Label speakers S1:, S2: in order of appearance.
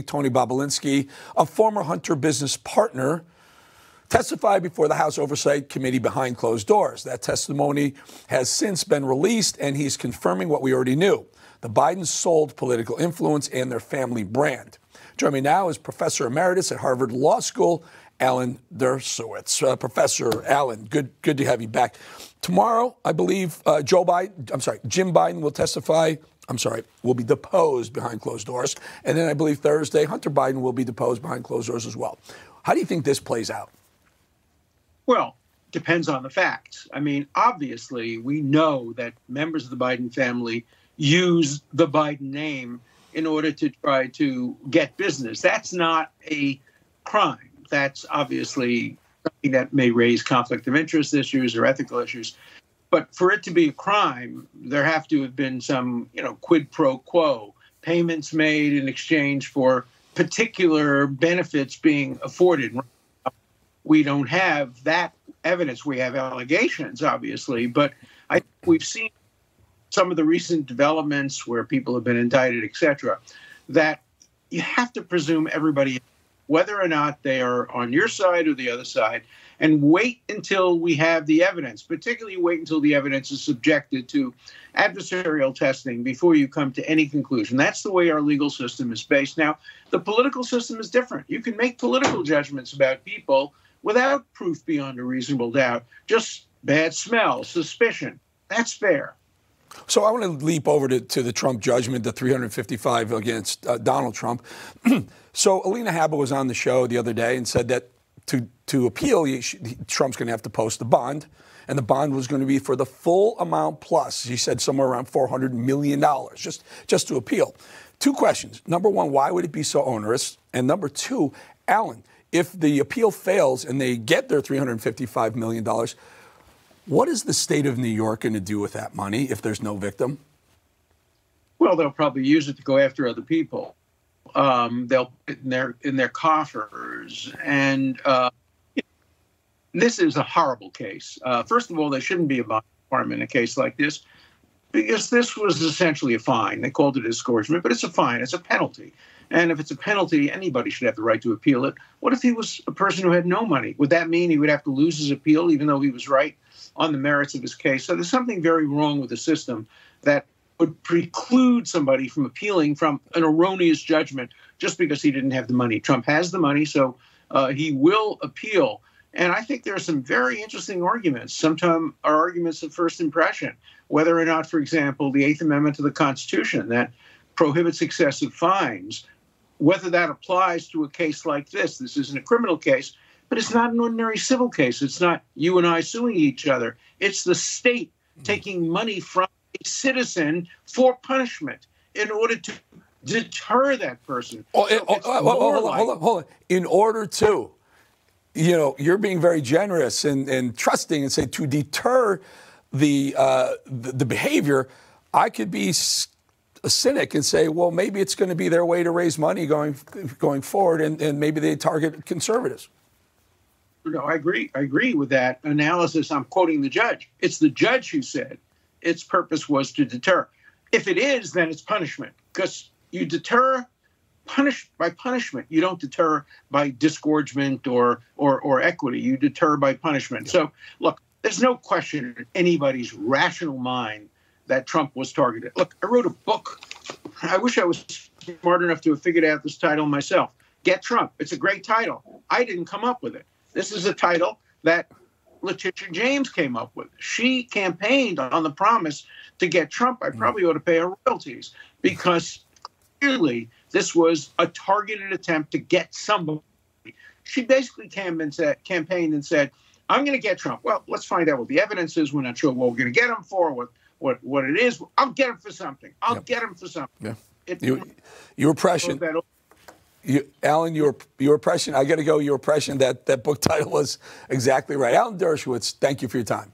S1: Tony Bobulinski, a former Hunter business partner, testified before the House Oversight Committee behind closed doors. That testimony has since been released, and he's confirming what we already knew. The Bidens sold political influence and their family brand. Joining me now is Professor Emeritus at Harvard Law School, Alan Dershowitz. Professor Alan, good to have you back. Tomorrow, I believe Jim Biden will testify. Will be deposed behind closed doors. And then I believe Thursday, Hunter Biden will be deposed behind closed doors as well. How do you think this plays out?
S2: Well, depends on the facts. I mean, obviously, we know that members of the Biden family use the Biden name in order to try to get business. That's not a crime. That's obviously something that may raise conflict of interest issues or ethical issues. But for it to be a crime, there have to have been some, quid pro quo, payments made in exchange for particular benefits being afforded. We don't have that evidence. We have allegations, obviously, but we've seen some of the recent developments where people have been indicted, et cetera, that you have to presume everybody, whether or not they are on your side or the other side, and wait until we have the evidence, particularly wait until the evidence is subjected to adversarial testing before you come to any conclusion. That's the way our legal system is based. Now, the political system is different. You can make political judgments about people without proof beyond a reasonable doubt, just bad smell, suspicion. That's fair.
S1: So I want to leap over to the Trump judgment, the 355 against Donald Trump. So Alina Habba was on the show the other day and said that to appeal, Trump's going to have to post the bond, and the bond was going to be for the full amount plus. She said somewhere around $400 million just to appeal. Two questions. Number one, why would it be so onerous? And number two, Alan, if the appeal fails and they get their $355 million, what is the state of New York going to do with that money if there's no victim?
S2: Well, they'll probably use it to go after other people. They'll put it in their coffers. And this is a horrible case. First of all, there shouldn't be a bond requirement in a case like this, because this was essentially a fine. They called it a disgorgement, but it's a fine. It's a penalty. And if it's a penalty, anybody should have the right to appeal it. What if he was a person who had no money? Would that mean he would have to lose his appeal, even though he was right on the merits of his case? So there's something very wrong with the system that would preclude somebody from appealing from an erroneous judgment just because he didn't have the money. Trump has the money, so he will appeal. And I think there are some very interesting arguments. Sometimes are arguments of first impression, whether or not, for example, the Eighth Amendment to the Constitution that prohibits excessive fines, whether that applies to a case like this. This isn't a criminal case, but it's not an ordinary civil case. It's not you and I suing each other. It's the state taking money from a citizen for punishment in order to deter that person.
S1: Hold on. In order to, you're being very generous and trusting and say to deter the behavior. I could be a cynic and say, well, maybe it's going to be their way to raise money going forward, and maybe they target conservatives.
S2: No, I agree. I agree with that analysis. I'm quoting the judge. It's the judge who said its purpose was to deter. If it is, then it's punishment, because you deter by punishment. You don't deter by disgorgement or equity. You deter by punishment. Yeah. So, look, there's no question in anybody's rational mind that Trump was targeted. Look, I wrote a book. I wish I was smart enough to have figured out this title myself. Get Trump. It's a great title. I didn't come up with it. This is a title that Letitia James came up with. She campaigned on the promise to get Trump. I probably ought to pay her royalties, because clearly this was a targeted attempt to get somebody. She basically campaigned and said, I'm going to get Trump. Well, let's find out what the evidence is. We're not sure what we're going to get him for, what it is. I'll get him for something. I'll get him for something.
S1: Yeah. Your impression, Alan, your impression, I got to go, your impression that book title was exactly right. Alan Dershowitz, thank you for your time.